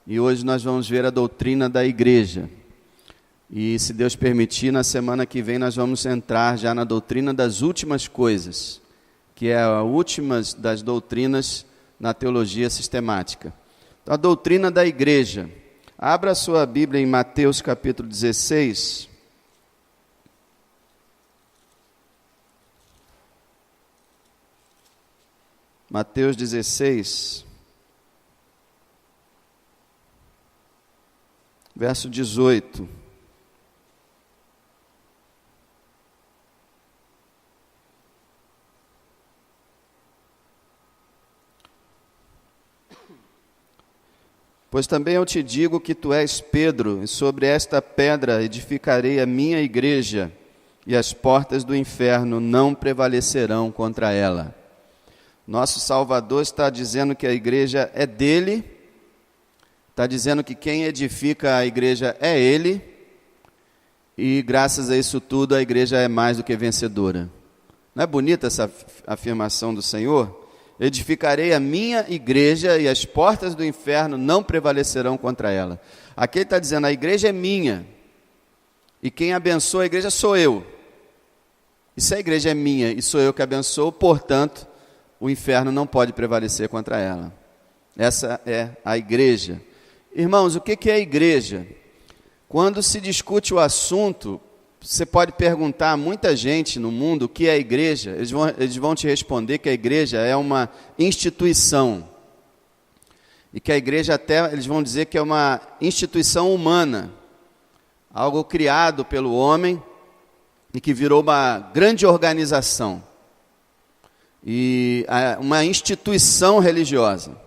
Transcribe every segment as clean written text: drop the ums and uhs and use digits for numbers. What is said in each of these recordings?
E hoje nós vamos ver a doutrina da igreja. E se Deus permitir, na semana que vem nós vamos entrar já na doutrina das últimas coisas, que é a última das doutrinas na teologia sistemática. Então, a doutrina da igreja. Abra a sua Bíblia em Mateus capítulo 16. Mateus 16. Verso 18. Pois também eu te digo que tu és Pedro, e sobre esta pedra edificarei a minha igreja, e as portas do inferno não prevalecerão contra ela. Nosso Salvador está dizendo que a igreja é dele, está dizendo que quem edifica a igreja é Ele, e graças a isso tudo a igreja é mais do que vencedora. Não é bonita essa afirmação do Senhor? Edificarei a minha igreja e as portas do inferno não prevalecerão contra ela. Aqui ele está dizendo, a igreja é minha, e quem abençoa a igreja sou eu. E se a igreja é minha e sou eu que abençoo, portanto, o inferno não pode prevalecer contra ela. Essa é a igreja. Irmãos, o que é a igreja? Quando se discute o assunto, você pode perguntar a muita gente no mundo o que é a igreja, eles vão te responder que a igreja é uma instituição. E que a igreja até, eles vão dizer que é uma instituição humana, algo criado pelo homem e que virou uma grande organização. E uma instituição religiosa.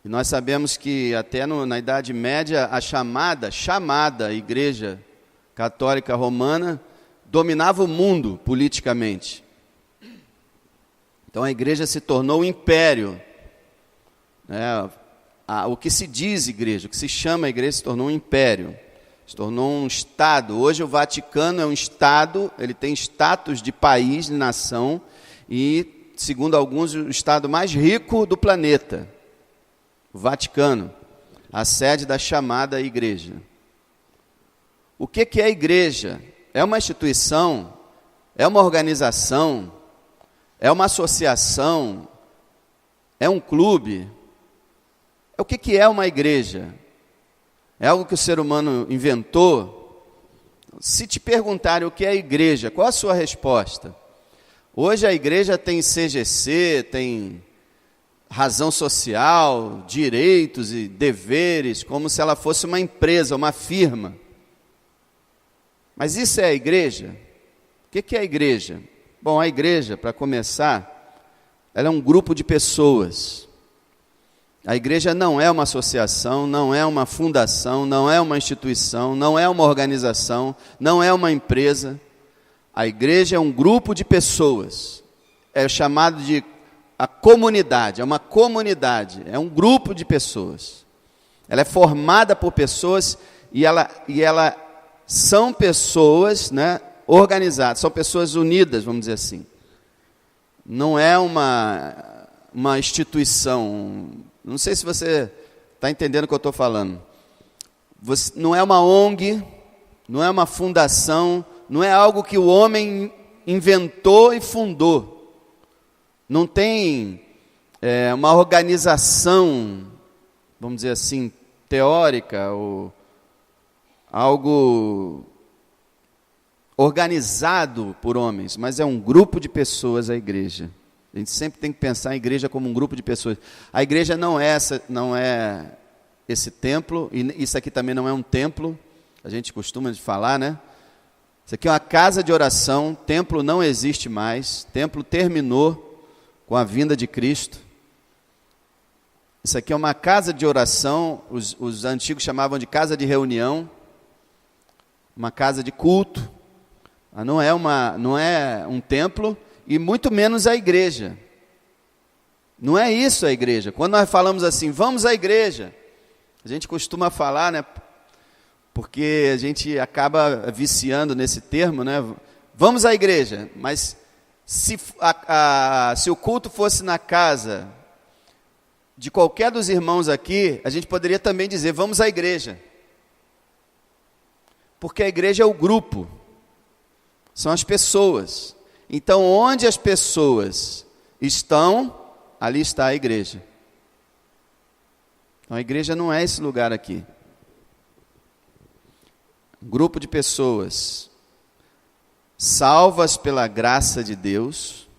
E nós sabemos que até na Idade Média a chamada Igreja Católica Romana dominava o mundo politicamente. Então a igreja se tornou um império. O que se diz igreja, o que se chama igreja se tornou um império, se tornou um Estado. Hoje o Vaticano é um Estado, ele tem status de país, de nação, e, segundo alguns, o Estado mais rico do planeta. O Vaticano, a sede da chamada igreja. O que é a igreja? É uma instituição? É uma organização? É uma associação? É um clube? O que é uma igreja? É algo que o ser humano inventou? Se te perguntarem o que é a igreja, qual a sua resposta? Hoje a igreja tem CGC, tem razão social, direitos e deveres, como se ela fosse uma empresa, uma firma. Mas isso é a igreja? O que é a igreja? Bom, a igreja, para começar, ela é um grupo de pessoas. A igreja não é uma associação, não é uma fundação, não é uma instituição, não é uma organização, não é uma empresa. A igreja é um grupo de pessoas. É chamado de a comunidade, é uma comunidade, é um grupo de pessoas. Ela é formada por pessoas e ela são pessoas, organizadas, são pessoas unidas, vamos dizer assim. Não é uma instituição. Não sei se você está entendendo o que eu estou falando. Não é uma ONG, não é uma fundação, não é algo que o homem inventou e fundou. Não tem uma organização, vamos dizer assim, teórica, ou algo organizado por homens, mas é um grupo de pessoas a igreja. A gente sempre tem que pensar a igreja como um grupo de pessoas. A igreja não é esse templo, e isso aqui também não é um templo, a gente costuma falar, né? Isso aqui é uma casa de oração, templo não existe mais, templo terminou com a vinda de Cristo. Isso aqui é uma casa de oração, os antigos chamavam de casa de reunião, uma casa de culto. Não é um templo, e muito menos a igreja. Não é isso a igreja. Quando nós falamos assim, vamos à igreja, a gente costuma falar, porque a gente acaba viciando nesse termo, né? Vamos à igreja, mas se o culto fosse na casa de qualquer dos irmãos aqui, a gente poderia também dizer, vamos à igreja. Porque a igreja é o grupo, são as pessoas. Então, onde as pessoas estão, ali está a igreja. Então, a igreja não é esse lugar aqui. Um grupo de pessoas salvas pela graça de Deus,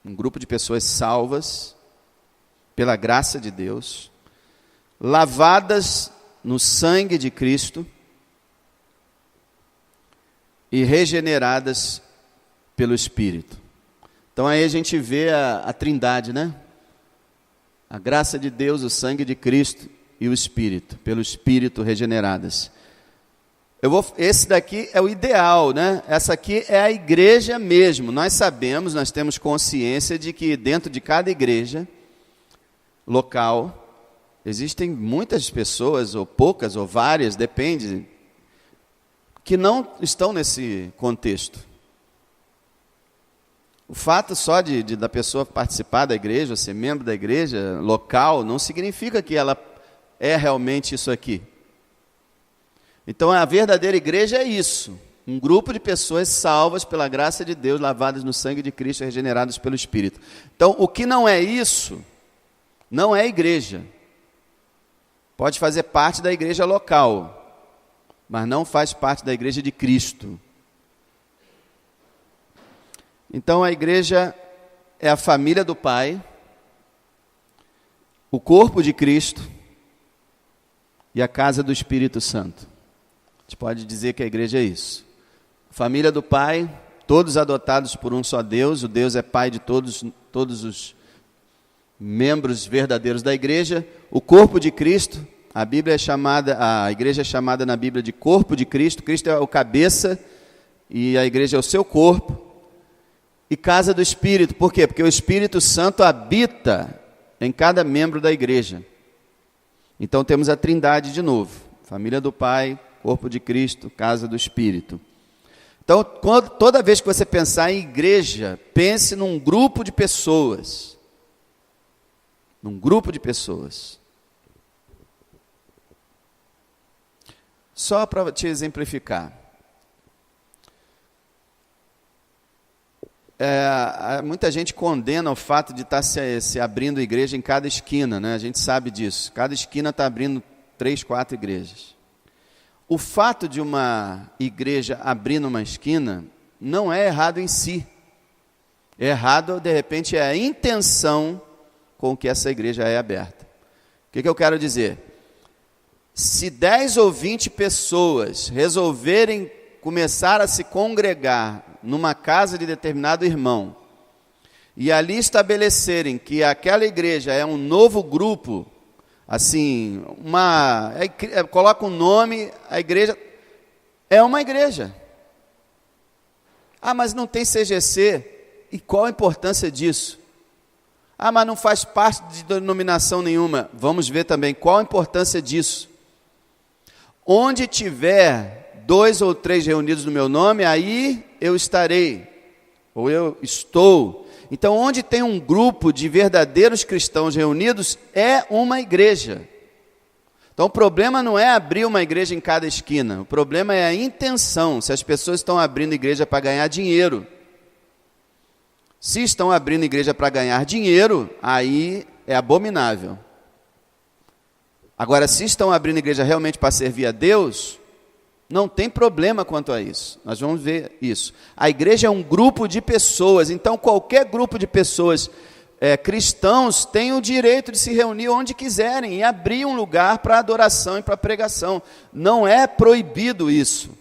um grupo de pessoas salvas pela graça de Deus, lavadas no sangue de Cristo e regeneradas pelo Espírito. Então aí a gente vê a trindade, né? A graça de Deus, o sangue de Cristo e o Espírito, pelo Espírito regeneradas. Esse daqui é o ideal, né? Essa aqui é a igreja mesmo. Nós sabemos, nós temos consciência de que dentro de cada igreja local existem muitas pessoas, ou poucas, ou várias, depende, que não estão nesse contexto. O fato só da pessoa participar da igreja, ser membro da igreja local, não significa que ela é realmente isso aqui. Então, a verdadeira igreja é isso, um grupo de pessoas salvas pela graça de Deus, lavadas no sangue de Cristo e regeneradas pelo Espírito. Então, o que não é isso, não é igreja. Pode fazer parte da igreja local, mas não faz parte da igreja de Cristo. Então, a igreja é a família do Pai, o corpo de Cristo e a casa do Espírito Santo. A gente pode dizer que a igreja é isso. Família do Pai, todos adotados por um só Deus. O Deus é Pai de todos os membros verdadeiros da igreja. O corpo de Cristo, a igreja é chamada na Bíblia de corpo de Cristo. Cristo é o cabeça e a igreja é o seu corpo. E casa do Espírito, por quê? Porque o Espírito Santo habita em cada membro da igreja. Então temos a trindade de novo. Família do Pai, corpo de Cristo, casa do Espírito. Então, toda vez que você pensar em igreja, pense num grupo de pessoas. Num grupo de pessoas. Só para te exemplificar. Muita gente condena o fato de estar se abrindo igreja em cada esquina, né? A gente sabe disso. Cada esquina está abrindo 3, 4 igrejas. O fato de uma igreja abrir numa esquina não é errado em si. É errado, de repente, é a intenção com que essa igreja é aberta. O que eu quero dizer? Se 10 ou 20 pessoas resolverem começar a se congregar numa casa de determinado irmão, e ali estabelecerem que aquela igreja é um novo grupo, assim, coloca um nome, a igreja é uma igreja. Ah, mas não tem CGC, e qual a importância disso? Ah, mas não faz parte de denominação nenhuma. Vamos ver também qual a importância disso. Onde tiver 2 ou 3 reunidos no meu nome, aí eu estarei, ou eu estou. Então, onde tem um grupo de verdadeiros cristãos reunidos, é uma igreja. Então, o problema não é abrir uma igreja em cada esquina, o problema é a intenção, se as pessoas estão abrindo igreja para ganhar dinheiro. Se estão abrindo igreja para ganhar dinheiro, aí é abominável. Agora, se estão abrindo igreja realmente para servir a Deus, não tem problema quanto a isso. Nós vamos ver isso. A igreja é um grupo de pessoas, então qualquer grupo de pessoas cristãos tem o direito de se reunir onde quiserem e abrir um lugar para adoração e para pregação. Não é proibido isso.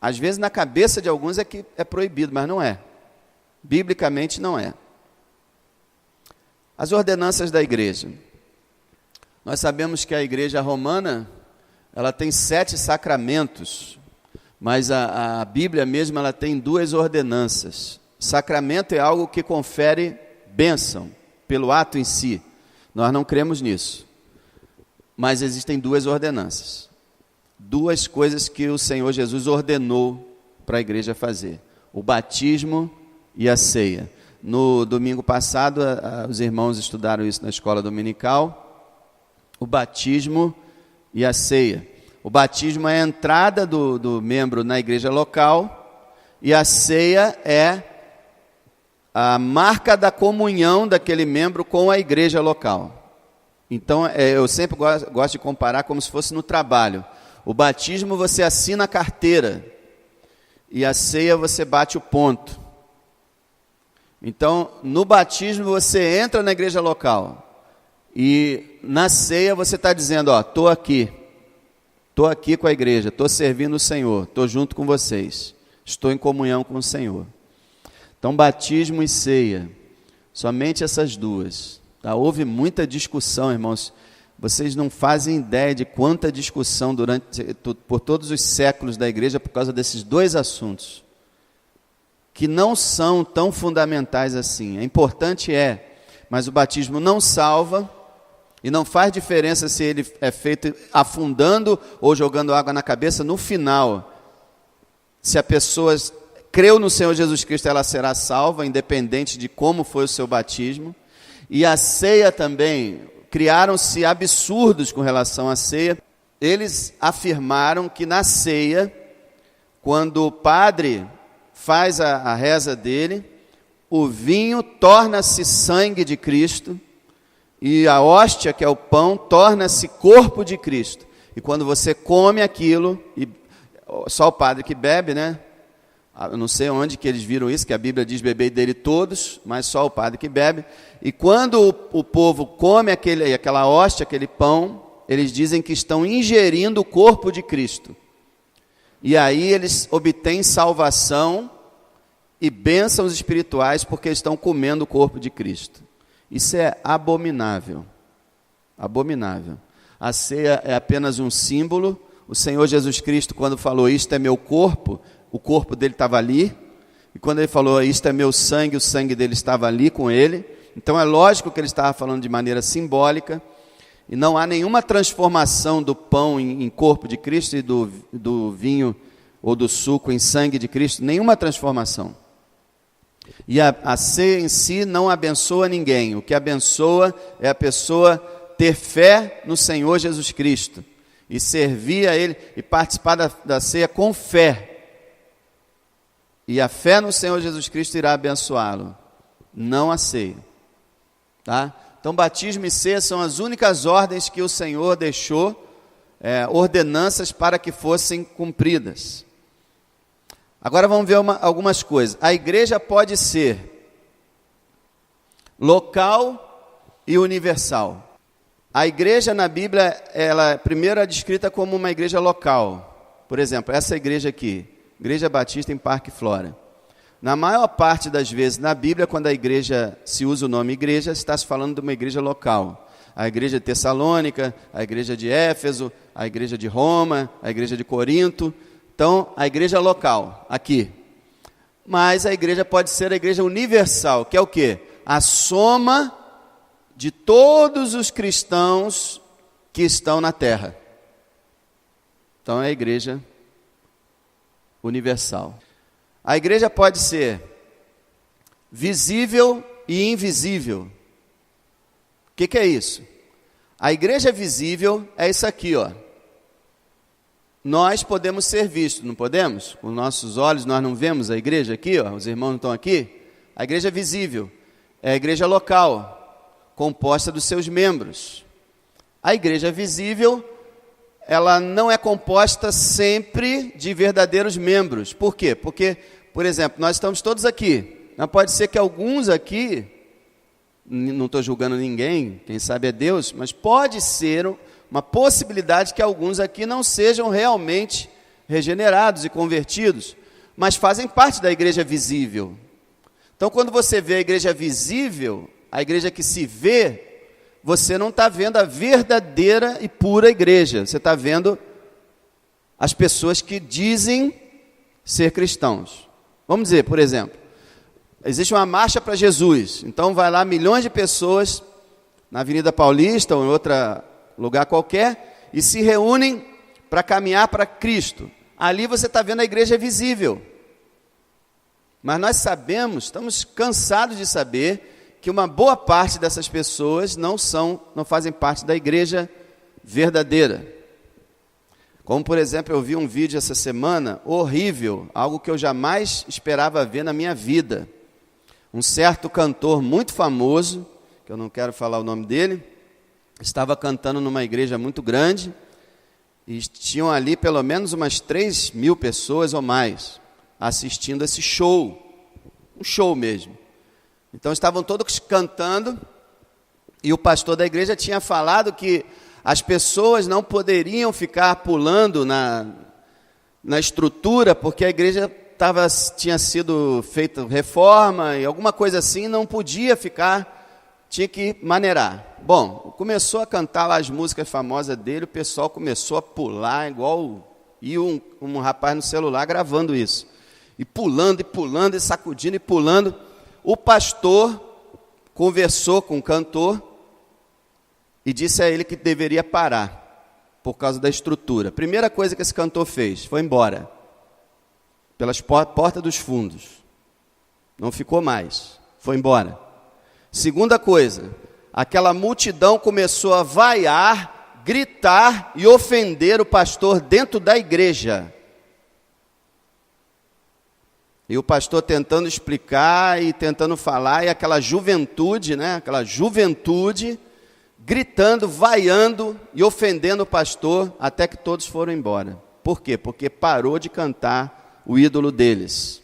Às vezes na cabeça de alguns é que é proibido, mas não é. Biblicamente não é. As ordenanças da igreja. Nós sabemos que a igreja romana, ela tem 7 sacramentos, mas a Bíblia mesmo, ela tem 2 ordenanças. Sacramento é algo que confere bênção, pelo ato em si. Nós não cremos nisso. Mas existem 2 ordenanças. duas coisas que o Senhor Jesus ordenou para a igreja fazer: o batismo e a ceia. No domingo passado, os irmãos estudaram isso na escola dominical, o batismo e a ceia. O batismo é a entrada do membro na igreja local, e a ceia é a marca da comunhão daquele membro com a igreja local. Então, eu sempre gosto de comparar como se fosse no trabalho. O batismo você assina a carteira, e a ceia você bate o ponto. Então, no batismo você entra na igreja local, e na ceia você está dizendo, estou aqui com a igreja, estou servindo o Senhor, estou junto com vocês, estou em comunhão com o Senhor. Então, batismo e ceia, somente essas duas. Tá? Houve muita discussão, irmãos, vocês não fazem ideia de quanta discussão por todos os séculos da igreja por causa desses dois assuntos, que não são tão fundamentais assim. É importante, mas o batismo não salva, e não faz diferença se ele é feito afundando ou jogando água na cabeça. No final, se a pessoa creu no Senhor Jesus Cristo, ela será salva, independente de como foi o seu batismo. E a ceia também, criaram-se absurdos com relação à ceia. Eles afirmaram que na ceia, quando o padre faz a reza dele, o vinho torna-se sangue de Cristo, e a hóstia, que é o pão, torna-se corpo de Cristo. E quando você come aquilo, e só o padre que bebe, né? Eu não sei onde que eles viram isso, que a Bíblia diz beber dele todos, mas só o padre que bebe. E quando o povo come aquela hóstia, aquele pão, eles dizem que estão ingerindo o corpo de Cristo. E aí eles obtêm salvação e bênçãos espirituais porque estão comendo o corpo de Cristo. Isso é abominável, abominável. A ceia é apenas um símbolo. O Senhor Jesus Cristo, quando falou, isto é meu corpo, o corpo dele estava ali. E quando ele falou, isto é meu sangue, o sangue dele estava ali com ele. Então é lógico que ele estava falando de maneira simbólica. E não há nenhuma transformação do pão em corpo de Cristo e do vinho ou do suco em sangue de Cristo, nenhuma transformação. E a ceia em si não abençoa ninguém. O que abençoa é a pessoa ter fé no Senhor Jesus Cristo e servir a Ele e participar da ceia com fé. E a fé no Senhor Jesus Cristo irá abençoá-lo, não a ceia. Tá? Então, batismo e ceia são as únicas ordens que o Senhor deixou, ordenanças para que fossem cumpridas. Agora vamos ver algumas coisas. A igreja pode ser local e universal. A igreja na Bíblia, ela primeiro é descrita como uma igreja local. Por exemplo, essa igreja aqui, Igreja Batista em Parque Flora. Na maior parte das vezes na Bíblia, quando a igreja se usa o nome igreja, está se falando de uma igreja local. A igreja de Tessalônica, a igreja de Éfeso, a igreja de Roma, a igreja de Corinto. Então, a igreja local, aqui. Mas a igreja pode ser a igreja universal, que é o quê? A soma de todos os cristãos que estão na terra. Então, é a igreja universal. A igreja pode ser visível e invisível. O que é isso? A igreja visível é isso aqui, ó. Nós podemos ser vistos, não podemos? Com nossos olhos nós não vemos a igreja aqui, ó, os irmãos não estão aqui? A igreja visível é a igreja local, composta dos seus membros. A igreja visível, ela não é composta sempre de verdadeiros membros. Por quê? Porque, por exemplo, nós estamos todos aqui. Não pode ser que alguns aqui, não estou julgando ninguém, quem sabe é Deus, mas pode ser uma possibilidade que alguns aqui não sejam realmente regenerados e convertidos, mas fazem parte da igreja visível. Então, quando você vê a igreja visível, a igreja que se vê, você não está vendo a verdadeira e pura igreja. Você está vendo as pessoas que dizem ser cristãos. Vamos dizer, por exemplo, existe uma marcha para Jesus. Então, vai lá milhões de pessoas na Avenida Paulista ou em outro lugar qualquer e se reúnem para caminhar para Cristo. Ali você está vendo a igreja visível. Mas nós sabemos, estamos cansados de saber que uma boa parte dessas pessoas não fazem parte da igreja verdadeira. Como, por exemplo, eu vi um vídeo essa semana, horrível, algo que eu jamais esperava ver na minha vida. Um certo cantor muito famoso, que eu não quero falar o nome dele, estava cantando numa igreja muito grande, e tinham ali pelo menos umas 3.000 pessoas ou mais, assistindo esse show, um show mesmo. Então estavam todos cantando, e o pastor da igreja tinha falado que as pessoas não poderiam ficar pulando na estrutura, porque a igreja tinha sido feita reforma, e alguma coisa assim, não podia ficar, tinha que maneirar. Bom, começou a cantar lá as músicas famosas dele, o pessoal começou a pular, e um rapaz no celular gravando isso. E pulando, e sacudindo, e pulando. O pastor conversou com o cantor e disse a ele que deveria parar, por causa da estrutura. Primeira coisa que esse cantor fez, foi embora, pelas portas dos fundos. Não ficou mais, foi embora. Segunda coisa, aquela multidão começou a vaiar, gritar e ofender o pastor dentro da igreja. E o pastor tentando explicar e tentando falar, e aquela juventude, gritando, vaiando e ofendendo o pastor, até que todos foram embora. Por quê? Porque parou de cantar o ídolo deles.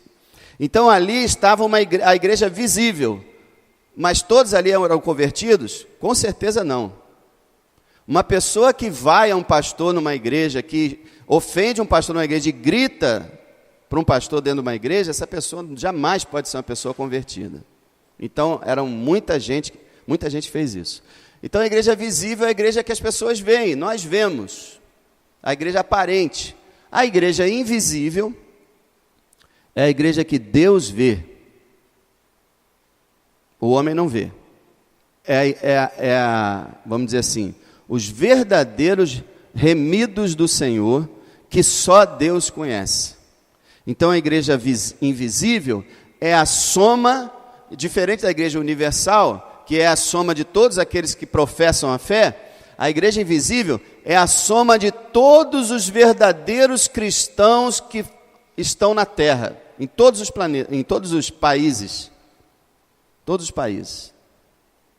Então ali estava a igreja visível, mas todos ali eram convertidos? Com certeza não. Uma pessoa que vai a um pastor numa igreja, que ofende um pastor numa igreja e grita para um pastor dentro de uma igreja, essa pessoa jamais pode ser uma pessoa convertida. Então, muita gente fez isso. Então, a igreja visível é a igreja que as pessoas veem, nós vemos. A igreja aparente. A igreja invisível é a igreja que Deus vê. O homem não vê. Vamos dizer assim, os verdadeiros remidos do Senhor, que só Deus conhece. Então a igreja invisível é a soma, diferente da igreja universal, que é a soma de todos aqueles que professam a fé. A igreja invisível é a soma de todos os verdadeiros cristãos que estão na terra, em todos os planetas, em todos os países. Todos os países.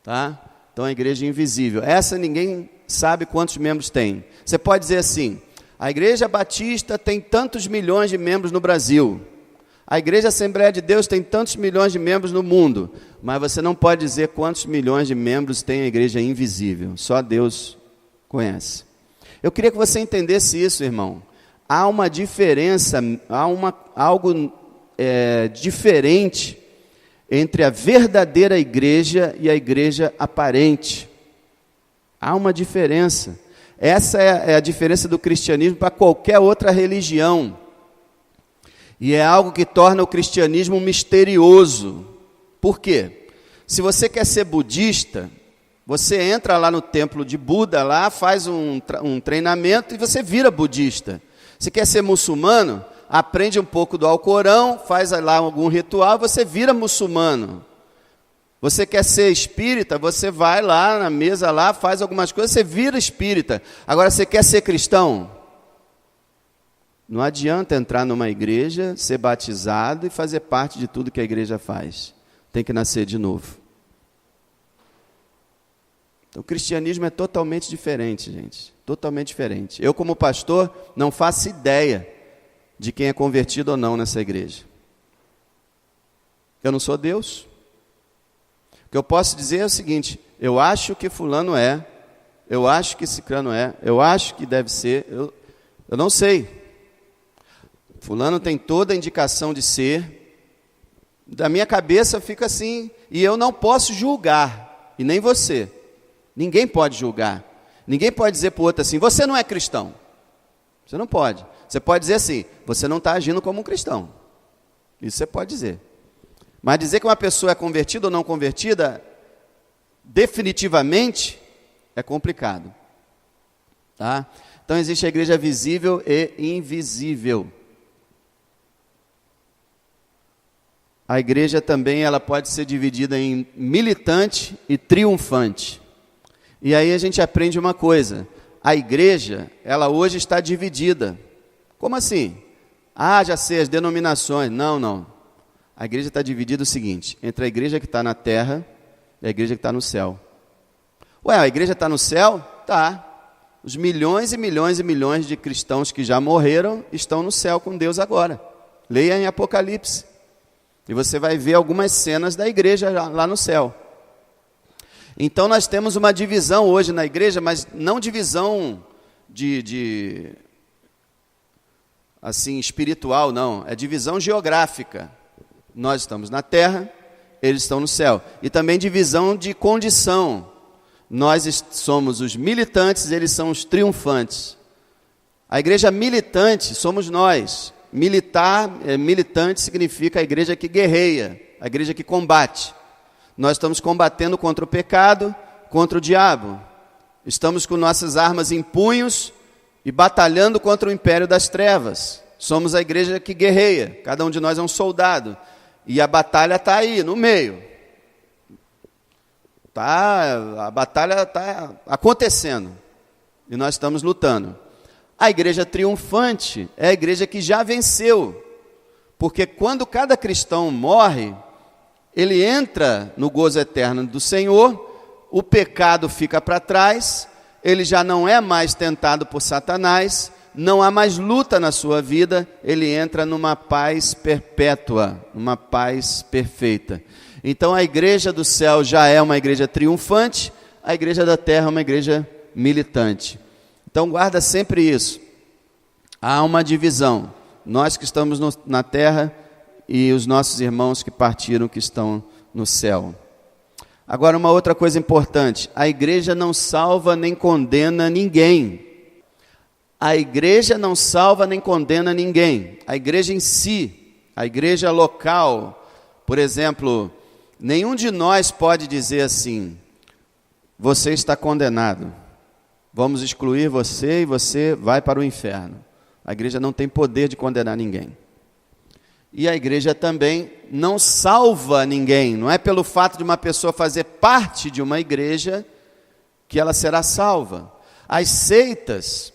Tá? Então a igreja invisível. Essa ninguém sabe quantos membros tem. Você pode dizer assim: a Igreja Batista tem tantos milhões de membros no Brasil. A Igreja Assembleia de Deus tem tantos milhões de membros no mundo. Mas você não pode dizer quantos milhões de membros tem a Igreja invisível. Só Deus conhece. Eu queria que você entendesse isso, irmão. Há uma diferença, algo diferente entre a verdadeira igreja e a igreja aparente. Há uma diferença. Essa é a diferença do cristianismo para qualquer outra religião. E é algo que torna o cristianismo misterioso. Por quê? Se você quer ser budista, você entra lá no templo de Buda, lá faz um treinamento e você vira budista. Se quer ser muçulmano, aprende um pouco do Alcorão, faz lá algum ritual, você vira muçulmano. Você quer ser espírita, você vai lá na mesa, lá faz algumas coisas, você vira espírita. Agora, você quer ser cristão? Não adianta entrar numa igreja, ser batizado e fazer parte de tudo que a igreja faz. Tem que nascer de novo. Então, o cristianismo é totalmente diferente, gente. Totalmente diferente. Eu, como pastor, não faço ideia de quem é convertido ou não nessa igreja. Eu não sou Deus. O que eu posso dizer é o seguinte: eu acho que fulano é, eu acho que cicrano é, eu acho que deve ser, eu não sei. Fulano tem toda a indicação de ser. Da minha cabeça fica assim, e eu não posso julgar, e nem você. Ninguém pode julgar. Ninguém pode dizer para o outro assim: você não é cristão. Você não pode. Você pode dizer assim: você não está agindo como um cristão. Isso você pode dizer. Mas dizer que uma pessoa é convertida ou não convertida, definitivamente, é complicado. Tá? Então existe a igreja visível e invisível. A igreja também ela pode ser dividida em militante e triunfante. E aí a gente aprende uma coisa. A igreja, ela hoje está dividida. Como assim? Já sei, as denominações. Não. A igreja está dividida o seguinte, entre a igreja que está na terra e a igreja que está no céu. A igreja está no céu? Tá. Os milhões e milhões e milhões de cristãos que já morreram estão no céu com Deus agora. Leia em Apocalipse. E você vai ver algumas cenas da igreja lá no céu. Então nós temos uma divisão hoje na igreja, mas não divisão assim, espiritual, não. É divisão geográfica. Nós estamos na terra, eles estão no céu. E também divisão de condição. Nós somos os militantes, eles são os triunfantes. A igreja militante somos nós. Militante significa a igreja que guerreia, a igreja que combate. Nós estamos combatendo contra o pecado, contra o diabo. Estamos com nossas armas em punhos e batalhando contra o império das trevas. Somos a igreja que guerreia, cada um de nós é um soldado. E a batalha está aí, no meio. A batalha está acontecendo. E nós estamos lutando. A igreja triunfante é a igreja que já venceu. Porque quando cada cristão morre, ele entra no gozo eterno do Senhor, o pecado fica para trás, ele já não é mais tentado por Satanás, não há mais luta na sua vida, ele entra numa paz perpétua, numa paz perfeita. Então a igreja do céu já é uma igreja triunfante, a igreja da terra é uma igreja militante. Então guarda sempre isso. Há uma divisão. Nós que estamos na terra e os nossos irmãos que partiram, que estão no céu. Agora uma outra coisa importante. A igreja não salva nem condena ninguém. A igreja não salva nem condena ninguém. A igreja em si, a igreja local, por exemplo, nenhum de nós pode dizer assim, você está condenado, vamos excluir você e você vai para o inferno. A igreja não tem poder de condenar ninguém. E a igreja também não salva ninguém. Não é pelo fato de uma pessoa fazer parte de uma igreja que ela será salva. As seitas,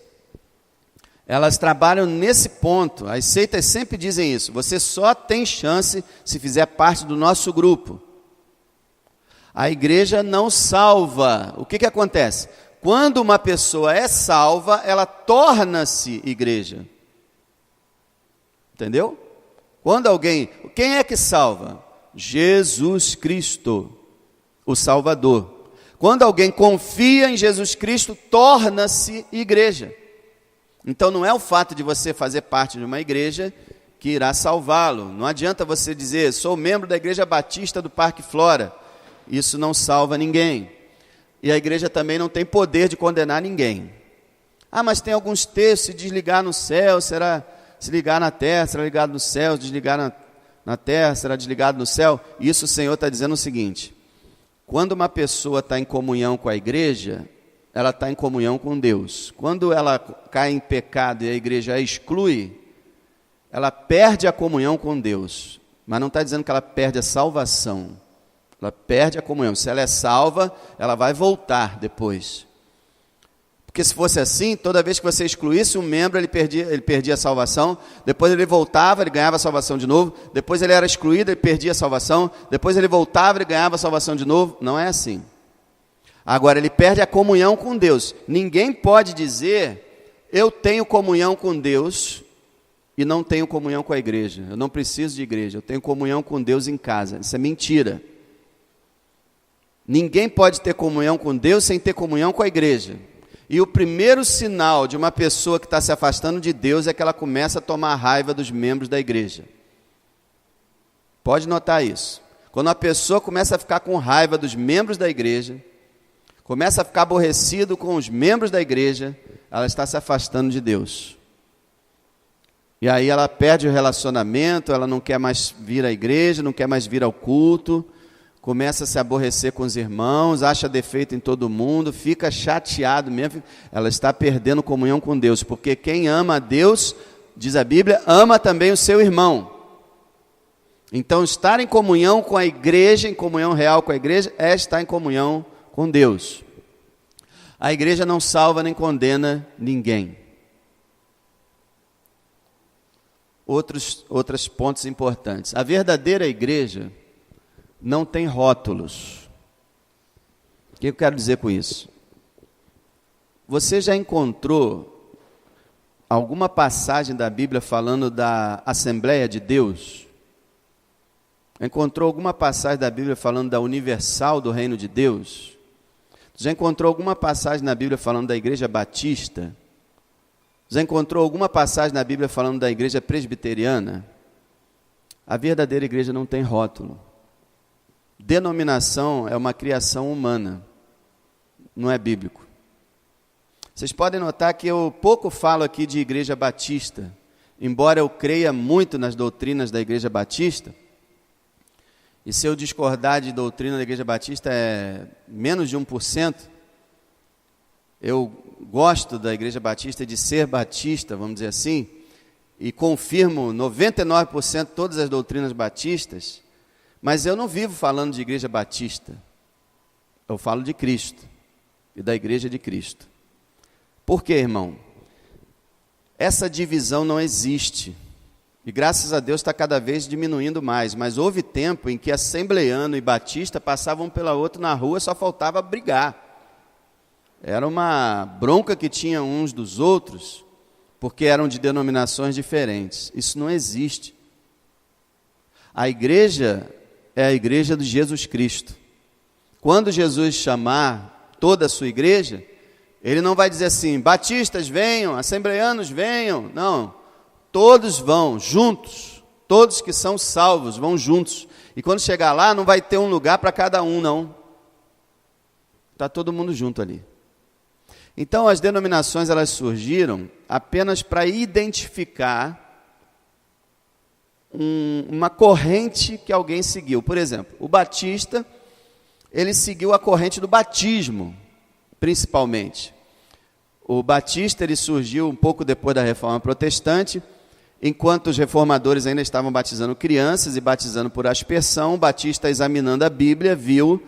elas trabalham nesse ponto. As seitas sempre dizem isso. Você só tem chance se fizer parte do nosso grupo. A igreja não salva. O que acontece? Quando uma pessoa é salva, ela torna-se igreja. Entendeu? Quem é que salva? Jesus Cristo, o Salvador. Quando alguém confia em Jesus Cristo, torna-se igreja. Então não é o fato de você fazer parte de uma igreja que irá salvá-lo. Não adianta você dizer, sou membro da Igreja Batista do Parque Flora. Isso não salva ninguém. E a igreja também não tem poder de condenar ninguém. Mas tem alguns textos, se desligar no céu, será se ligar na terra, será ligado no céu, se desligar na terra, será desligado no céu. Isso o Senhor está dizendo o seguinte, quando uma pessoa está em comunhão com a igreja, ela está em comunhão com Deus. Quando ela cai em pecado e a igreja a exclui, ela perde a comunhão com Deus. Mas não está dizendo que ela perde a salvação. Ela perde a comunhão. Se ela é salva, ela vai voltar depois. Porque se fosse assim, toda vez que você excluísse um membro, ele perdia a salvação. Depois ele voltava, ele ganhava a salvação de novo. Depois ele era excluído, ele perdia a salvação. Depois ele voltava, ele ganhava a salvação de novo. Não é assim. Agora, ele perde a comunhão com Deus. Ninguém pode dizer, eu tenho comunhão com Deus e não tenho comunhão com a igreja. Eu não preciso de igreja, eu tenho comunhão com Deus em casa. Isso é mentira. Ninguém pode ter comunhão com Deus sem ter comunhão com a igreja. E o primeiro sinal de uma pessoa que está se afastando de Deus é que ela começa a tomar raiva dos membros da igreja. Pode notar isso. Quando a pessoa começa a ficar com raiva dos membros da igreja, começa a ficar aborrecido com os membros da igreja, ela está se afastando de Deus. E aí ela perde o relacionamento, ela não quer mais vir à igreja, não quer mais vir ao culto. começa a se aborrecer com os irmãos, acha defeito em todo mundo, fica chateado mesmo, ela está perdendo comunhão com Deus, porque quem ama a Deus, diz a Bíblia, ama também o seu irmão. Então, estar em comunhão com a igreja, em comunhão real com a igreja, é estar em comunhão com Deus. A igreja não salva nem condena ninguém. Outros pontos importantes. A verdadeira igreja não tem rótulos. O que eu quero dizer com isso? Você já encontrou alguma passagem da Bíblia falando da Assembleia de Deus? Encontrou alguma passagem da Bíblia falando da Universal do Reino de Deus? Já encontrou alguma passagem na Bíblia falando da Igreja Batista? Já encontrou alguma passagem na Bíblia falando da Igreja Presbiteriana? A verdadeira igreja não tem rótulo. Denominação é uma criação humana, não é bíblico. Vocês podem notar que eu pouco falo aqui de Igreja Batista, embora eu creia muito nas doutrinas da Igreja Batista. E se eu discordar de doutrina da Igreja Batista é menos de 1%, eu gosto da Igreja Batista de ser batista, vamos dizer assim, e confirmo 99% todas as doutrinas batistas, mas eu não vivo falando de Igreja Batista, eu falo de Cristo e da Igreja de Cristo. Por quê, irmão? Essa divisão não existe. E graças a Deus está cada vez diminuindo mais. Mas houve tempo em que assembleiano e batista passavam um pela outra na rua, só faltava brigar. Era uma bronca que tinha uns dos outros, porque eram de denominações diferentes. Isso não existe. A igreja é a igreja de Jesus Cristo. Quando Jesus chamar toda a sua igreja, ele não vai dizer assim, batistas venham, assembleianos venham. Não. Todos vão juntos, todos que são salvos vão juntos. E quando chegar lá, não vai ter um lugar para cada um, não. Está todo mundo junto ali. Então, as denominações, elas surgiram apenas para identificar uma corrente que alguém seguiu. Por exemplo, o batista, ele seguiu a corrente do batismo, principalmente. O batista, ele surgiu um pouco depois da Reforma Protestante. Enquanto os reformadores ainda estavam batizando crianças e batizando por aspersão, o batista, examinando a Bíblia, viu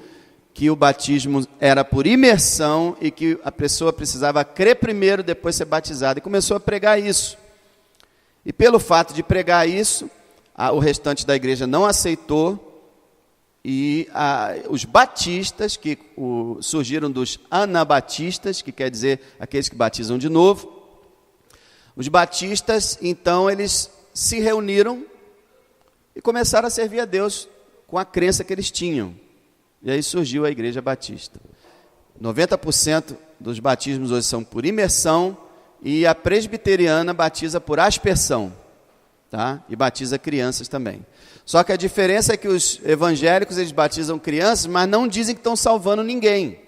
que o batismo era por imersão e que a pessoa precisava crer primeiro, depois ser batizada, e começou a pregar isso. E pelo fato de pregar isso, o restante da igreja não aceitou, e os batistas, que surgiram dos anabatistas, que quer dizer aqueles que batizam de novo, os batistas, então, eles se reuniram e começaram a servir a Deus com a crença que eles tinham. E aí surgiu a Igreja Batista. 90% dos batismos hoje são por imersão e a presbiteriana batiza por aspersão, tá? E batiza crianças também. Só que a diferença é que os evangélicos, eles batizam crianças, mas não dizem que estão salvando ninguém.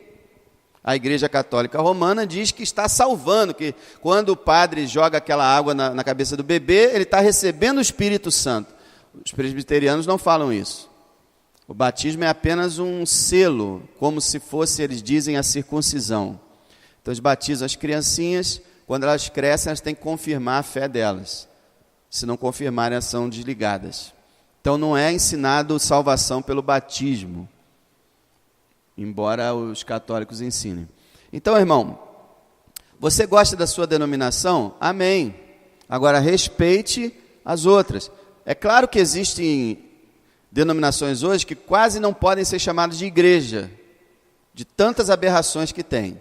A Igreja Católica Romana diz que está salvando, que quando o padre joga aquela água na cabeça do bebê, ele está recebendo o Espírito Santo. Os presbiterianos não falam isso. O batismo é apenas um selo, como se fosse, eles dizem, a circuncisão. Então, eles batizam as criancinhas, quando elas crescem, elas têm que confirmar a fé delas. Se não confirmarem, elas são desligadas. Então, não é ensinado salvação pelo batismo, embora os católicos ensinem. Então, irmão, você gosta da sua denominação? Amém. Agora, respeite as outras. É claro que existem denominações hoje que quase não podem ser chamadas de igreja, de tantas aberrações que tem.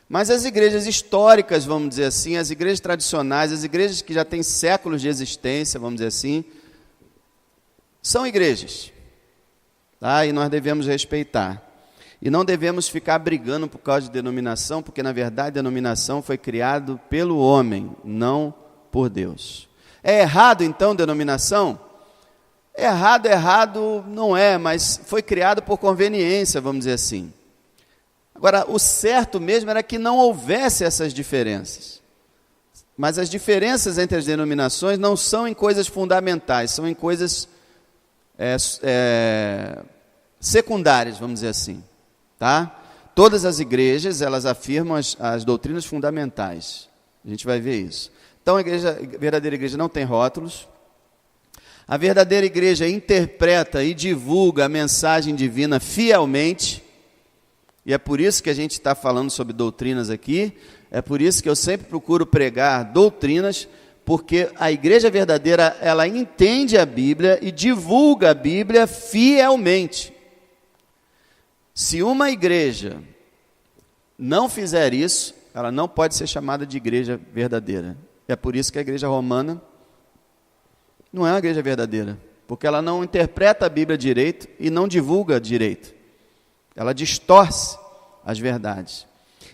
Mas as igrejas históricas, vamos dizer assim, as igrejas tradicionais, as igrejas que já têm séculos de existência, vamos dizer assim, são igrejas, tá? E nós devemos respeitar. E não devemos ficar brigando por causa de denominação, porque, na verdade, a denominação foi criada pelo homem, não por Deus. É errado, então, denominação? Errado não é, mas foi criado por conveniência, vamos dizer assim. Agora, o certo mesmo era que não houvesse essas diferenças. Mas as diferenças entre as denominações não são em coisas fundamentais, são em coisas secundárias, vamos dizer assim, tá? Todas as igrejas, elas afirmam as doutrinas fundamentais. A gente vai ver isso. Então, a verdadeira igreja não tem rótulos. A verdadeira igreja interpreta e divulga a mensagem divina fielmente. E é por isso que a gente está falando sobre doutrinas aqui. É por isso que eu sempre procuro pregar doutrinas, porque a igreja verdadeira, ela entende a Bíblia e divulga a Bíblia fielmente. Se uma igreja não fizer isso, ela não pode ser chamada de igreja verdadeira. É por isso que a igreja romana não é uma igreja verdadeira, porque ela não interpreta a Bíblia direito e não divulga direito. Ela distorce as verdades.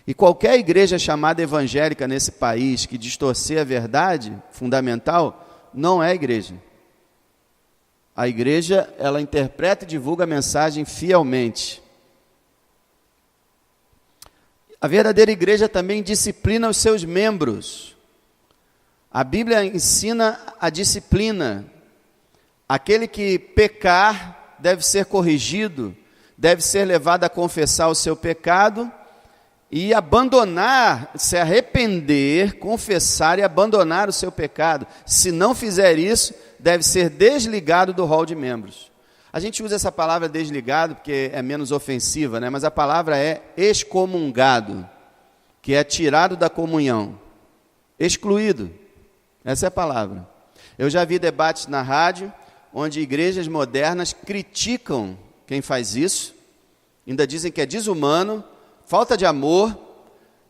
E qualquer igreja chamada evangélica nesse país que distorcer a verdade fundamental, não é igreja. A igreja, ela interpreta e divulga a mensagem fielmente. A verdadeira igreja também disciplina os seus membros. A Bíblia ensina a disciplina. Aquele que pecar deve ser corrigido, deve ser levado a confessar o seu pecado e abandonar, se arrepender, confessar e abandonar o seu pecado. Se não fizer isso, deve ser desligado do rol de membros. A gente usa essa palavra desligado porque é menos ofensiva, né? Mas a palavra é excomungado, que é tirado da comunhão, excluído. Essa é a palavra. Eu já vi debates na rádio, onde igrejas modernas criticam quem faz isso, ainda dizem que é desumano, falta de amor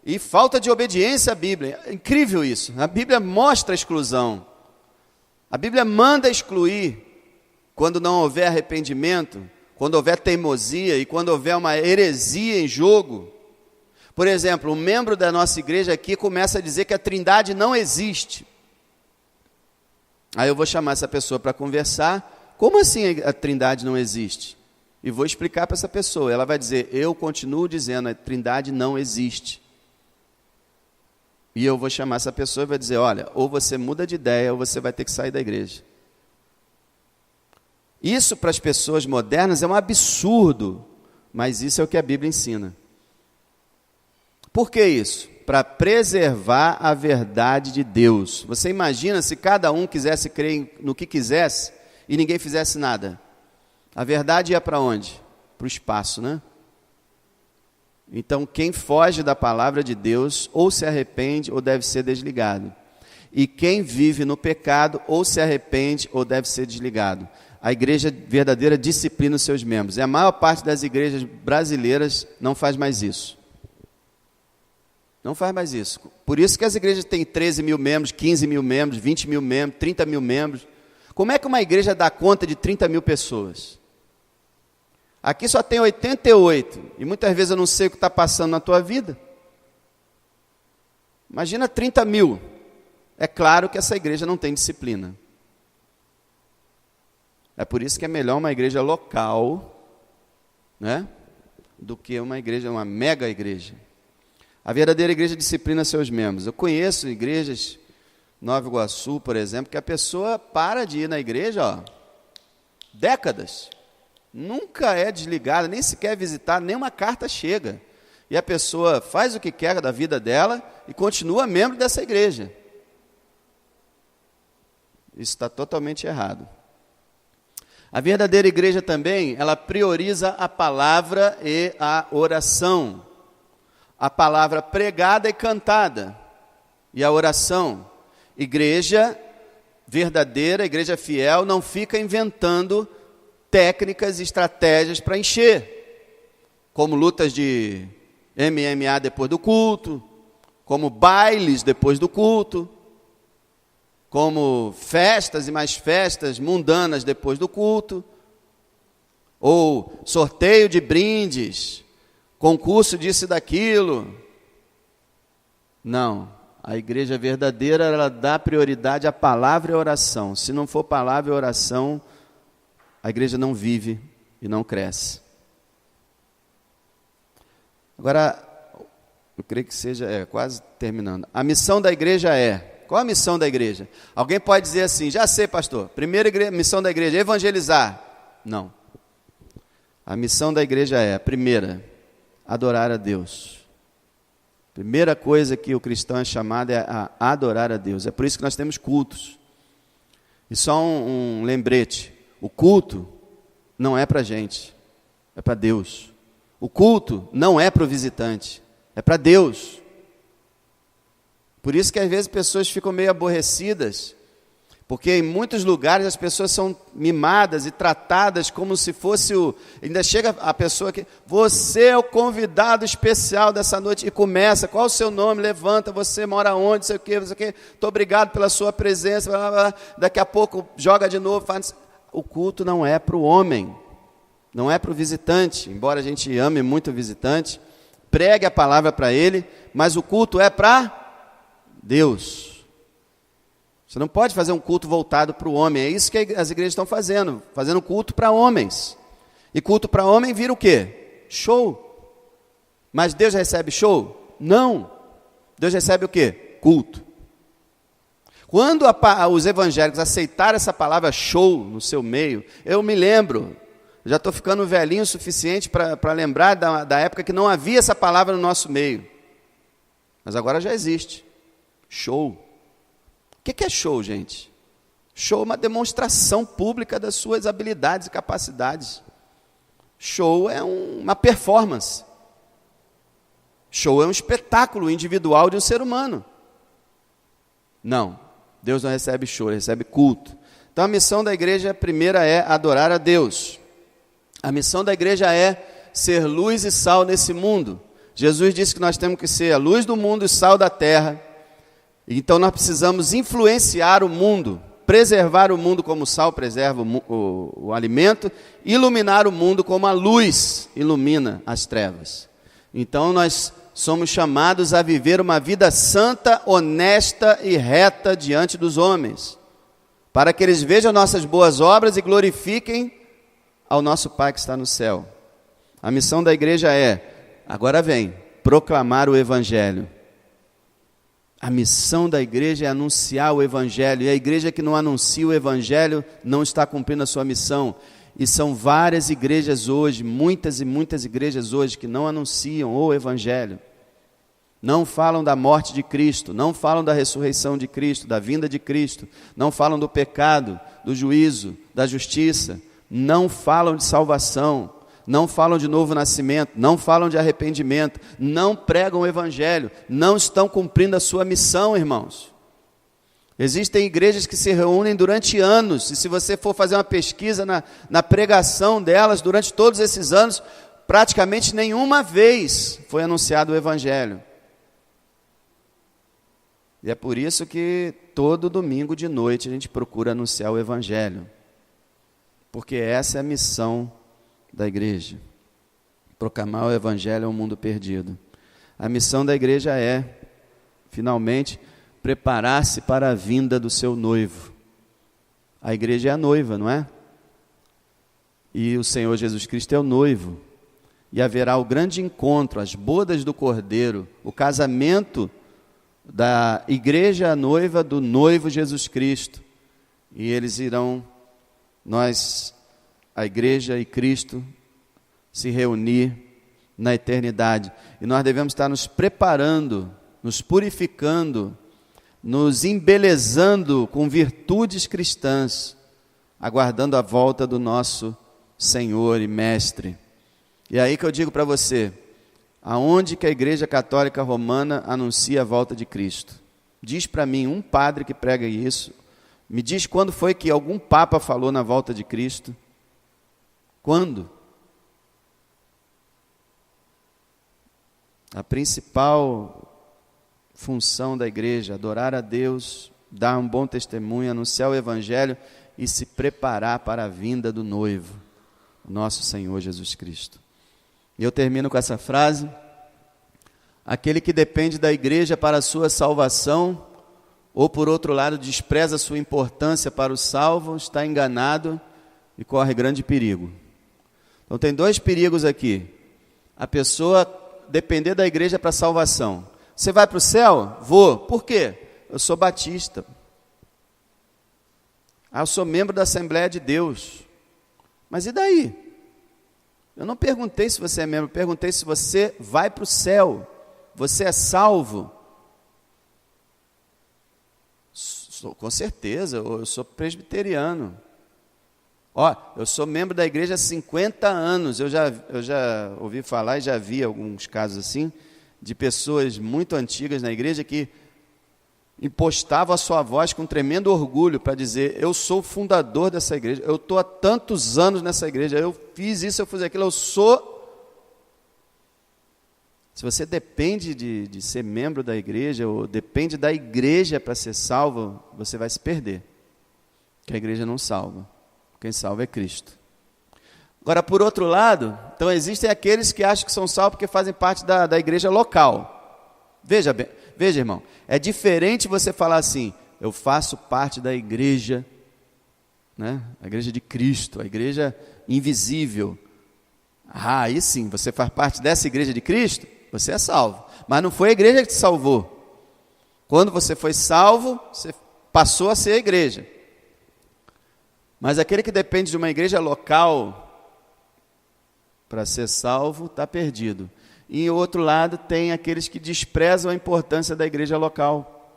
e falta de obediência à Bíblia. É incrível isso. A Bíblia mostra a exclusão. A Bíblia manda excluir quando não houver arrependimento, quando houver teimosia e quando houver uma heresia em jogo. Por exemplo, um membro da nossa igreja aqui começa a dizer que a Trindade não existe. Aí eu vou chamar essa pessoa para conversar. Como assim a Trindade não existe? E vou explicar para essa pessoa. Ela vai dizer, eu continuo dizendo, a Trindade não existe. E eu vou chamar essa pessoa e vai dizer, olha, ou você muda de ideia, ou você vai ter que sair da igreja. Isso para as pessoas modernas é um absurdo, mas isso é o que a Bíblia ensina. Por que isso? Para preservar a verdade de Deus. Você imagina se cada um quisesse crer no que quisesse e ninguém fizesse nada? A verdade ia para onde? Para o espaço, né? Então, quem foge da palavra de Deus, ou se arrepende, ou deve ser desligado. E quem vive no pecado, ou se arrepende, ou deve ser desligado. A igreja verdadeira disciplina os seus membros. E a maior parte das igrejas brasileiras não faz mais isso. Não faz mais isso. Por isso que as igrejas têm 13 mil membros, 15 mil membros, 20 mil membros, 30 mil membros. Como é que uma igreja dá conta de 30 mil pessoas? Aqui só tem 88, e muitas vezes eu não sei o que está passando na tua vida. Imagina 30 mil. É claro que essa igreja não tem disciplina. É por isso que é melhor uma igreja local, né, do que uma igreja, uma mega igreja. A verdadeira igreja disciplina seus membros. Eu conheço igrejas, Nova Iguaçu, por exemplo, que a pessoa para de ir na igreja, ó, décadas. Nunca é desligada, nem sequer visitar, nem uma carta chega. E a pessoa faz o que quer da vida dela e continua membro dessa igreja. Isso está totalmente errado. A verdadeira igreja também, ela prioriza a palavra e a oração. A palavra pregada e cantada. E a oração. Igreja verdadeira, igreja fiel, não fica inventando técnicas e estratégias para encher. Como lutas de MMA depois do culto, como bailes depois do culto, como festas e mais festas mundanas depois do culto, ou sorteio de brindes, concurso disso e daquilo. Não, a igreja verdadeira, ela dá prioridade à palavra e à oração. Se não for palavra e oração, a igreja não vive e não cresce. Agora, eu creio que seja, quase terminando. A missão da igreja qual a missão da igreja? Alguém pode dizer assim, já sei, pastor, primeira missão da igreja é evangelizar. Não. A missão da igreja é, primeira, adorar a Deus. Primeira coisa que o cristão é chamado é a adorar a Deus. É por isso que nós temos cultos. E só um lembrete, o culto não é para a gente, é para Deus. O culto não é para o visitante, é para Deus. Por isso que às vezes pessoas ficam meio aborrecidas, porque em muitos lugares as pessoas são mimadas e tratadas como se fosse ainda chega a pessoa que, você é o convidado especial dessa noite, e começa, qual o seu nome, levanta, você mora onde, sei o quê, muito obrigado pela sua presença, blá, blá, blá. Daqui a pouco joga de novo, faz. O culto não é para o homem, não é para o visitante, embora a gente ame muito o visitante, pregue a palavra para ele, mas o culto é para Deus. Você não pode fazer um culto voltado para o homem. É isso que as igrejas estão fazendo culto para homens. E culto para homem vira o quê? Show. Mas Deus recebe show? Não. Deus recebe o quê? Culto. Quando os evangélicos aceitaram essa palavra show no seu meio, eu me lembro, já estou ficando velhinho o suficiente para lembrar da época que não havia essa palavra no nosso meio. Mas agora já existe. Show. O que é show, gente? Show é uma demonstração pública das suas habilidades e capacidades. Show é uma performance. Show é um espetáculo individual de um ser humano. Não, Deus não recebe show, Ele recebe culto. Então a missão da igreja primeira é adorar a Deus. A missão da igreja é ser luz e sal nesse mundo. Jesus disse que nós temos que ser a luz do mundo e o sal da terra. Então nós precisamos influenciar o mundo, preservar o mundo como o sal preserva o alimento, iluminar o mundo como a luz ilumina as trevas. Então nós somos chamados a viver uma vida santa, honesta e reta diante dos homens, para que eles vejam nossas boas obras e glorifiquem ao nosso Pai que está no céu. A missão da igreja é, agora vem, proclamar o Evangelho. A missão da igreja é anunciar o Evangelho, e a igreja que não anuncia o Evangelho não está cumprindo a sua missão. E são várias igrejas hoje, muitas e muitas igrejas hoje, que não anunciam o Evangelho. Não falam da morte de Cristo, não falam da ressurreição de Cristo, da vinda de Cristo, não falam do pecado, do juízo, da justiça, não falam de salvação, não falam de novo nascimento, não falam de arrependimento, não pregam o Evangelho, não estão cumprindo a sua missão, irmãos. Existem igrejas que se reúnem durante anos, e se você for fazer uma pesquisa na pregação delas, durante todos esses anos, praticamente nenhuma vez foi anunciado o Evangelho. E é por isso que todo domingo de noite a gente procura anunciar o Evangelho, porque essa é a missão da igreja, proclamar o Evangelho ao mundo perdido. A missão da igreja é, finalmente, preparar-se para a vinda do seu noivo. A igreja é a noiva, não é? E o Senhor Jesus Cristo é o noivo. E haverá o grande encontro, as bodas do Cordeiro, o casamento da igreja noiva do noivo Jesus Cristo. E eles irão, a igreja e Cristo, se reunir na eternidade. E nós devemos estar nos preparando, nos purificando, nos embelezando com virtudes cristãs, aguardando a volta do nosso Senhor e Mestre. E é aí que eu digo para você, aonde que a Igreja Católica Romana anuncia a volta de Cristo? Diz para mim um padre que prega isso, me diz quando foi que algum Papa falou na volta de Cristo. Quando? A principal função da igreja, adorar a Deus, dar um bom testemunho, anunciar o Evangelho e se preparar para a vinda do noivo, nosso Senhor Jesus Cristo. E eu termino com essa frase: aquele que depende da igreja para a sua salvação, ou por outro lado despreza a sua importância para o salvo, está enganado e corre grande perigo. Então tem dois perigos aqui. A pessoa depender da igreja para a salvação. Você vai para o céu? Vou. Por quê? Eu sou batista. Eu sou membro da Assembleia de Deus. Mas e daí? Eu não perguntei se você é membro, eu perguntei se você vai para o céu. Você é salvo? Com certeza, eu sou presbiteriano. Eu sou membro da igreja há 50 anos. Eu já ouvi falar e já vi alguns casos assim, de pessoas muito antigas na igreja que impostavam a sua voz com tremendo orgulho para dizer: eu sou o fundador dessa igreja, eu estou há tantos anos nessa igreja, eu fiz isso, eu fiz aquilo, eu sou... Se você depende de ser membro da igreja, ou depende da igreja para ser salvo, você vai se perder, porque a igreja não salva, quem salva é Cristo. Agora, por outro lado, então existem aqueles que acham que são salvos porque fazem parte da igreja local. Veja, irmão, é diferente você falar assim: eu faço parte da igreja, né? A igreja de Cristo, a igreja invisível. Aí sim, você faz parte dessa igreja de Cristo, você é salvo. Mas não foi a igreja que te salvou. Quando você foi salvo, você passou a ser a igreja. Mas aquele que depende de uma igreja local para ser salvo, está perdido. E em outro lado tem aqueles que desprezam a importância da igreja local.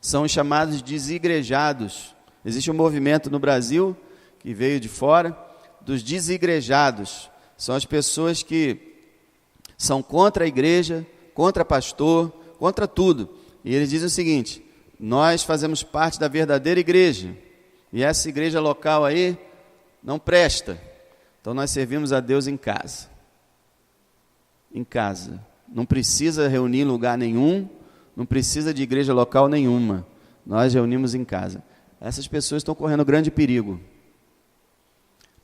São os chamados desigrejados. Existe um movimento no Brasil, que veio de fora, dos desigrejados. São as pessoas que são contra a igreja, contra pastor, contra tudo. E eles dizem o seguinte: nós fazemos parte da verdadeira igreja, e essa igreja local aí não presta. Então nós servimos a Deus em casa. Em casa. Não precisa reunir em lugar nenhum, não precisa de igreja local nenhuma. Nós reunimos em casa. Essas pessoas estão correndo grande perigo.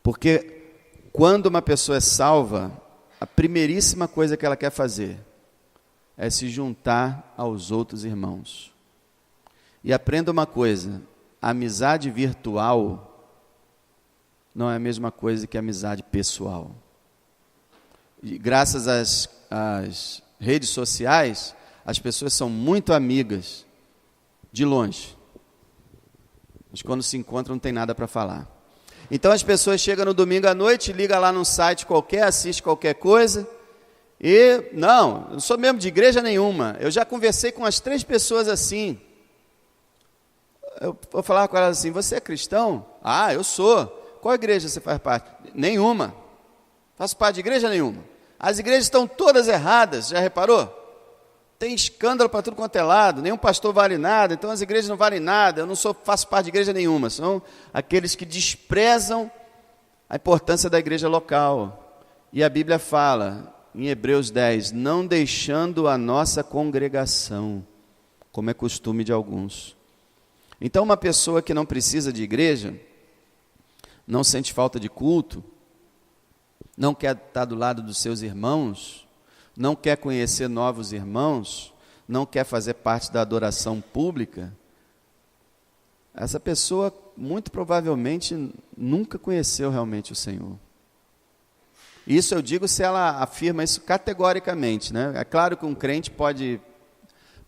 Porque quando uma pessoa é salva, a primeiríssima coisa que ela quer fazer é se juntar aos outros irmãos. E aprenda uma coisa: a amizade virtual não é a mesma coisa que a amizade pessoal. E graças às redes sociais, as pessoas são muito amigas de longe. Mas quando se encontram não tem nada para falar. Então as pessoas chegam no domingo à noite, ligam lá num site qualquer, assiste qualquer coisa, e eu não sou membro de igreja nenhuma. Eu já conversei com umas 3 pessoas assim. Eu vou falar com elas assim: você é cristão? Ah, eu sou. Qual igreja você faz parte? Nenhuma. Faço parte de igreja nenhuma. As igrejas estão todas erradas, já reparou? Tem escândalo para tudo quanto é lado, nenhum pastor vale nada, então as igrejas não valem nada, eu não faço parte de igreja nenhuma. São aqueles que desprezam a importância da igreja local. E a Bíblia fala, em Hebreus 10, não deixando a nossa congregação, como é costume de alguns. Então uma pessoa que não precisa de igreja, não sente falta de culto, não quer estar do lado dos seus irmãos, não quer conhecer novos irmãos, não quer fazer parte da adoração pública, essa pessoa muito provavelmente nunca conheceu realmente o Senhor. Isso eu digo se ela afirma isso categoricamente, né? É claro que um crente pode,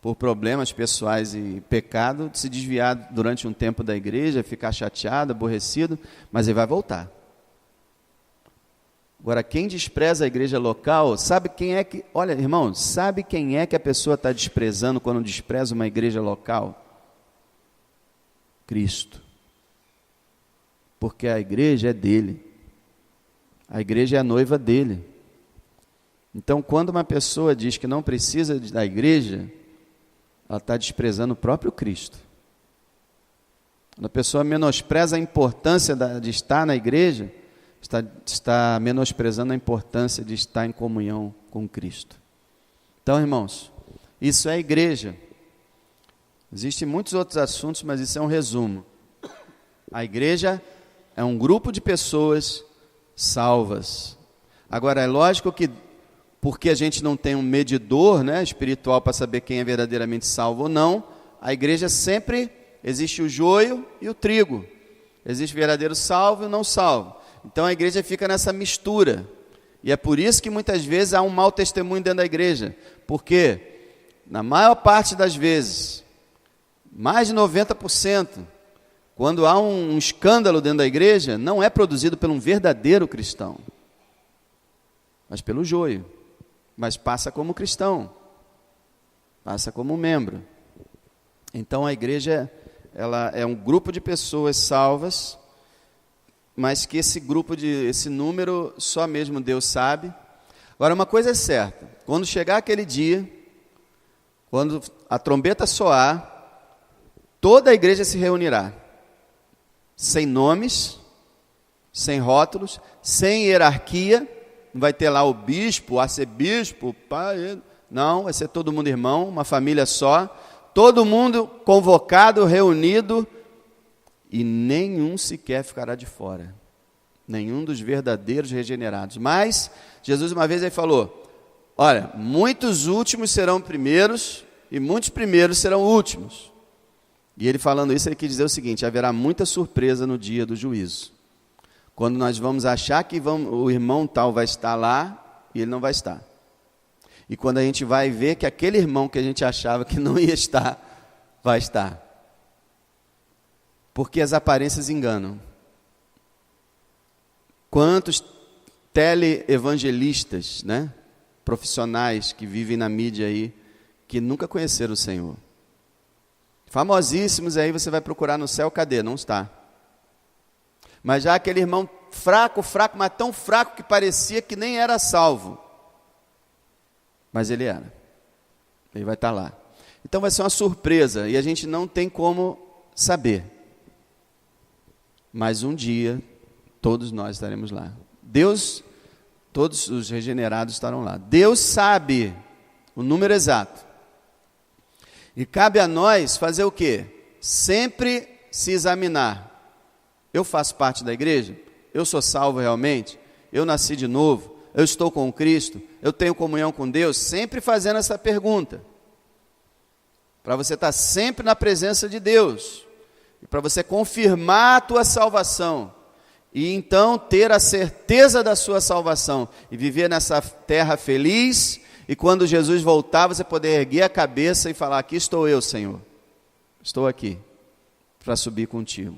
por problemas pessoais e pecado, se desviar durante um tempo da igreja, ficar chateado, aborrecido, mas ele vai voltar. Agora, quem despreza a igreja local, sabe quem é que... Olha, irmão, sabe quem é que a pessoa está desprezando quando despreza uma igreja local? Cristo. Porque a igreja é dele. A igreja é a noiva dele. Então, quando uma pessoa diz que não precisa da igreja, ela está desprezando o próprio Cristo. Quando a pessoa menospreza a importância de estar na igreja, está menosprezando a importância de estar em comunhão com Cristo. Então, irmãos, isso é a igreja. Existem muitos outros assuntos, mas isso é um resumo. A igreja é um grupo de pessoas salvas. Agora, é lógico que, porque a gente não tem um medidor, né, espiritual para saber quem é verdadeiramente salvo ou não, a igreja sempre existe o joio e o trigo. Existe o verdadeiro salvo e o não salvo. Então a igreja fica nessa mistura. E é por isso que muitas vezes há um mau testemunho dentro da igreja. Porque, na maior parte das vezes, mais de 90%, quando há um escândalo dentro da igreja, não é produzido por um verdadeiro cristão. mas pelo joio. Mas passa como cristão, passa como membro. Então a igreja, ela é um grupo de pessoas salvas, mas que esse número só mesmo Deus sabe. Agora, uma coisa é certa, quando chegar aquele dia, quando a trombeta soar, toda a igreja se reunirá, sem nomes, sem rótulos, sem hierarquia. Não vai ter lá o bispo, o arcebispo, o pai, não, vai ser todo mundo irmão, uma família só, todo mundo convocado, reunido, e nenhum sequer ficará de fora, nenhum dos verdadeiros regenerados. Mas Jesus uma vez aí falou, olha, muitos últimos serão primeiros, e muitos primeiros serão últimos. E ele falando isso, ele quis dizer o seguinte, haverá muita surpresa no dia do juízo. Quando nós vamos achar que o irmão tal vai estar lá, e ele não vai estar. E quando a gente vai ver que aquele irmão que a gente achava que não ia estar, vai estar. Porque as aparências enganam. Quantos teleevangelistas, né, profissionais que vivem na mídia aí, que nunca conheceram o Senhor. Famosíssimos aí, você vai procurar no céu, cadê? Não está. Mas já aquele irmão fraco, mas tão fraco que parecia que nem era salvo. Mas ele era. Ele vai estar lá. Então vai ser uma surpresa e a gente não tem como saber. Mas um dia, todos nós estaremos lá. Deus, todos os regenerados estarão lá. Deus sabe o número exato. E cabe a nós fazer o quê? Sempre se examinar. Eu faço parte da igreja? Eu sou salvo realmente? Eu nasci de novo? Eu estou com Cristo? Eu tenho comunhão com Deus? Sempre fazendo essa pergunta. Para você estar sempre na presença de Deus. E para você confirmar a tua salvação. E então ter a certeza da sua salvação. E viver nessa terra feliz. E quando Jesus voltar, você poder erguer a cabeça e falar, aqui estou eu, Senhor. Estou aqui para subir contigo.